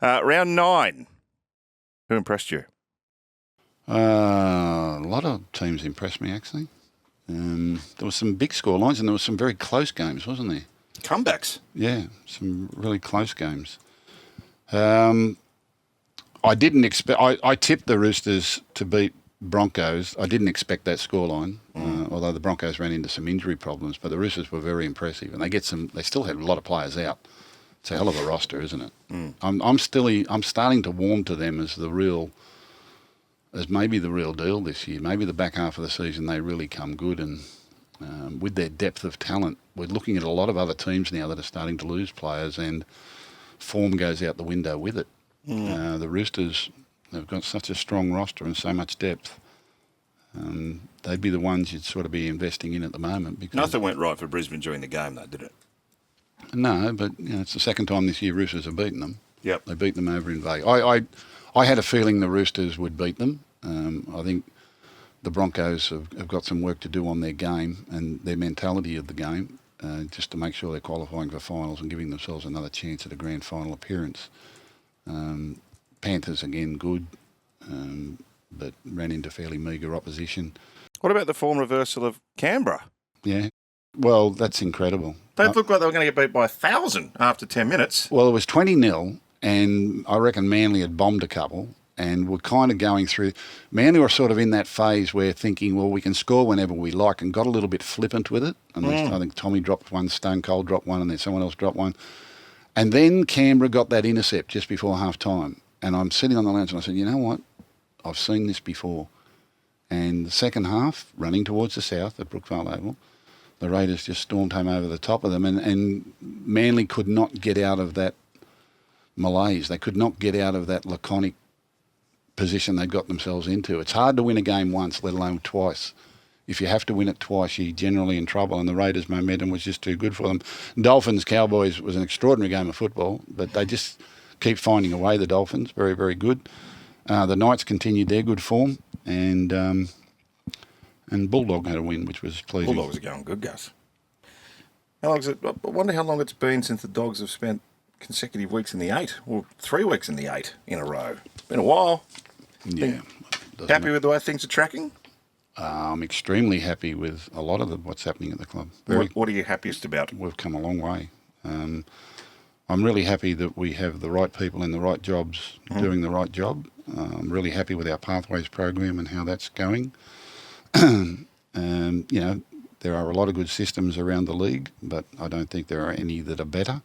Round 9. Who impressed you? A lot of teams impressed me, actually. There were some big score lines and there were some very close games, wasn't there? Comebacks. Yeah, some really close games. I didn't expect... I tipped the Roosters to beat Broncos. I didn't expect that scoreline, although the Broncos ran into some injury problems, but the Roosters were very impressive, and they still had a lot of players out. It's a hell of a roster, isn't it? I'm starting to warm to them as maybe the real deal this year. Maybe the back half of the season they really come good, and with their depth of talent, we're looking at a lot of other teams now that are starting to lose players, and form goes out the window with it. The Roosters, they've got such a strong roster and so much depth. They'd be the ones you'd sort of be investing in at the moment. Because Nothing went right for Brisbane during the game, though, did it? No, but it's the second time this year Roosters have beaten them. Yep. They beat them over in Vegas. I had a feeling the Roosters would beat them. I think the Broncos have got some work to do on their game and their mentality of the game, just to make sure they're qualifying for finals and giving themselves another chance at a grand final appearance. Panthers, again, good, but ran into fairly meagre opposition. What about the form reversal of Canberra? Yeah, well, that's incredible. They looked like they were going to get beat by 1,000 after 10 minutes. Well, it was 20-0, and I reckon Manly had bombed a couple, and we're kind of going through... Manly were sort of in that phase where thinking, well, we can score whenever we like, and got a little bit flippant with it. And I think Tommy dropped one, Stone Cold dropped one, and then someone else dropped one. And then Canberra got that intercept just before half-time. And I'm sitting on the lounge and I said, you know what? I've seen this before. And the second half, running towards the south at Brookvale Oval, the Raiders just stormed home over the top of them. And Manly could not get out of that malaise. They could not get out of that laconic position they got themselves into. It's hard to win a game once, let alone twice. If you have to win it twice, you're generally in trouble, and the Raiders' momentum was just too good for them. Dolphins-Cowboys was an extraordinary game of football, but they just keep finding a way, the Dolphins. Very, very good. The Knights continued their good form, and Bulldog had a win, which was pleasing. Bulldogs are going good, Gus. How long is it? I wonder how long it's been since the Dogs have spent consecutive weeks in the 8, or 3 weeks in the 8 in a row. It's been a while. Yeah. Happy with the way things are tracking? I'm extremely happy with a lot of what's happening at the club. What are you happiest about? We've come a long way. I'm really happy that we have the right people in the right jobs doing the right job. I'm really happy with our Pathways program and how that's going. You know, there are a lot of good systems around the league, but I don't think there are any that are better.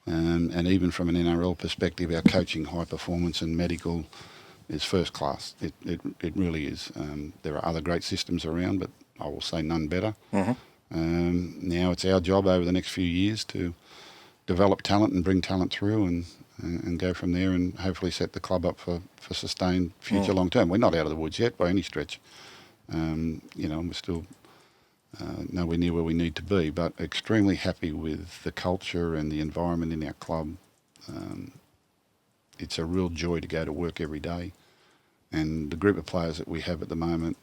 And even from an NRL perspective, our coaching, high performance and medical is first class. It really is. There are other great systems around, but I will say none better. Now it's our job over the next few years to develop talent and bring talent through and go from there and hopefully set the club up for sustained future long term. We're not out of the woods yet by any stretch. You know, we're still nowhere near where we need to be, but extremely happy with the culture and the environment in our club. It's a real joy to go to work every day. And the group of players that we have at the moment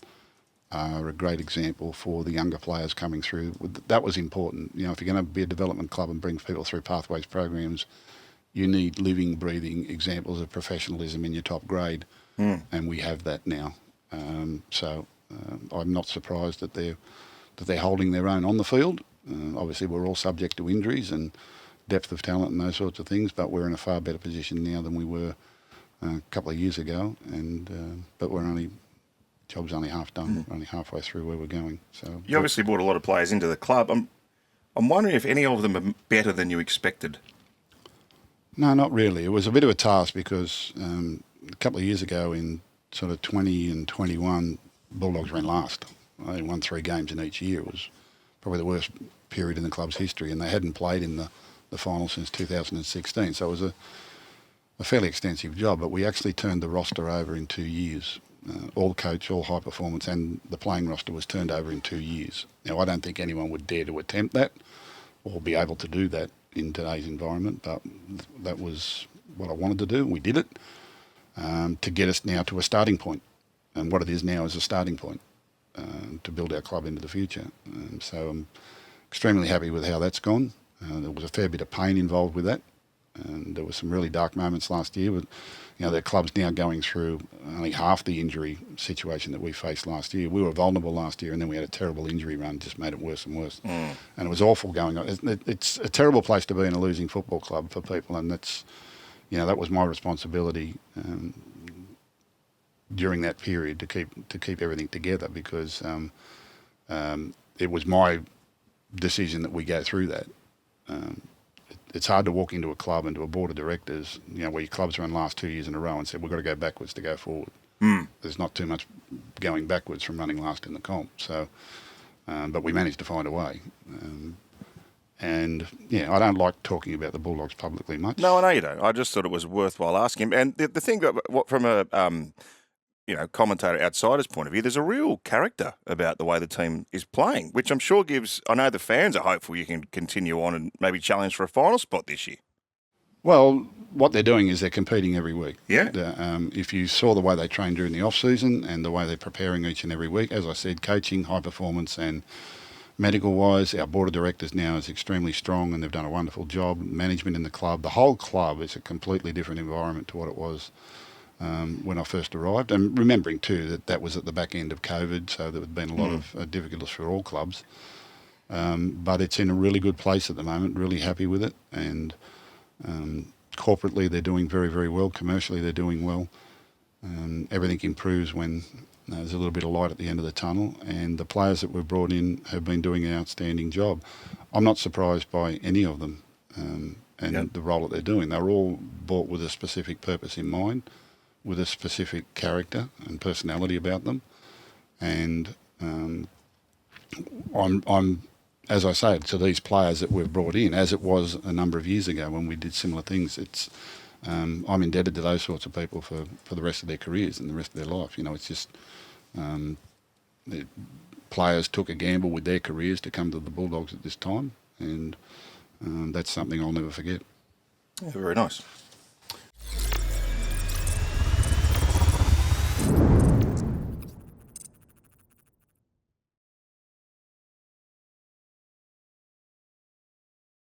are a great example for the younger players coming through. That was important. You know, if you're going to be a development club and bring people through Pathways programs, you need living, breathing examples of professionalism in your top grade. And we have that now. So I'm not surprised that they're holding their own on the field. Obviously, we're all subject to injuries and depth of talent and those sorts of things, but we're in a far better position now than we were a couple of years ago. But job's only half done. We're only halfway through where we're going. So you obviously brought a lot of players into the club. I'm wondering if any of them are better than you expected. No, not really. It was a bit of a task because a couple of years ago in sort of 20 and 21, Bulldogs ran last. They won 3 games in each year. It was probably the worst period in the club's history, and they hadn't played in the final since 2016. So it was a fairly extensive job, but we actually turned the roster over in 2 years. All coach, all high performance, and the playing roster was turned over in 2 years. Now, I don't think anyone would dare to attempt that or be able to do that in today's environment, but that was what I wanted to do, and we did it to get us now to a starting point. And what it is now is a starting point to build our club into the future. So I'm extremely happy with how that's gone. There was a fair bit of pain involved with that, And there were some really dark moments last year, but their club's now going through only half the injury situation that we faced last year. We were vulnerable last year, and then we had a terrible injury run, just made it worse and worse. And it was awful going on. It's a terrible place to be in a losing football club for people, and that's, that was my responsibility during that period to keep everything together, because it was my decision that we go through that. It's hard to walk into a club and to a board of directors, where your club's run last 2 years in a row and said, we've got to go backwards to go forward. There's not too much going backwards from running last in the comp. So, but we managed to find a way. And I don't like talking about the Bulldogs publicly much. No, I know you don't. I just thought it was worthwhile asking. And the thing that, from a commentator outsider's point of view, there's a real character about the way the team is playing, which I'm sure gives. I know the fans are hopeful you can continue on and maybe challenge for a final spot this year. Well, what they're doing is they're competing every week. Yeah. If you saw the way they train during the off-season and the way they're preparing each and every week, as I said, coaching, high performance and medical-wise, our board of directors now is extremely strong and they've done a wonderful job. Management in the club, the whole club is a completely different environment to what it was when I first arrived. And remembering too that was at the back end of COVID, so there had been a lot of difficulties for all clubs. But it's in a really good place at the moment, really happy with it. And corporately they're doing very, very well. Commercially they're doing well. Everything improves when there's a little bit of light at the end of the tunnel, and the players that we've brought in have been doing an outstanding job. I'm not surprised by any of them and the role that they're doing. They're all bought with a specific purpose in mind, with a specific character and personality about them. And I'm, as I say, to these players that we've brought in, as it was a number of years ago when we did similar things, it's I'm indebted to those sorts of people for the rest of their careers and the rest of their life. It's just the players took a gamble with their careers to come to the Bulldogs at this time, and that's something I'll never forget. Yeah, very nice.